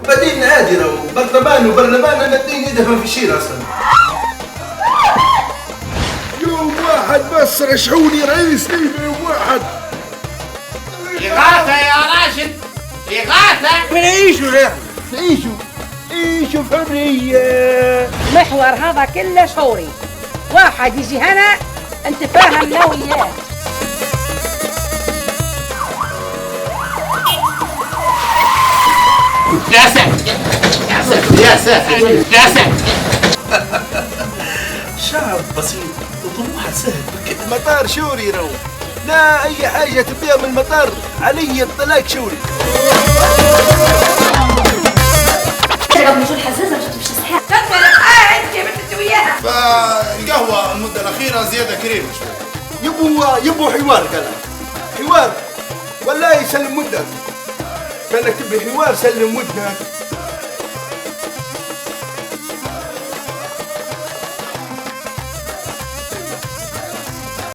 بعدين عادي راهو برلمان انا الدين يدهم في الشير اصلا. يوم واحد بس رشحوني رئيس ليبيا يوم واحد. إغاثة يا راشد، إغاثة. عيشوا بحرية. محور هذا كله شوري، واحد يجي هنا انت فاهم لا وياه. يا ساتر يا ساتر يا ساتر يا ساتر. شعب بسيط وطموحه سهل. مطار شوري رو، لا أي حاجة تبيها من المطار علي الطلاق شوري. تشرب مش الحزازة مش تمشي صحيح. تدخل انت يا بنت وياها. فالقهوة المدة الأخيرة زيادة كريمة شوي. يبوا حوار قال حوار، والله يسلم ودك. كانك تبي حوار سلم ودك.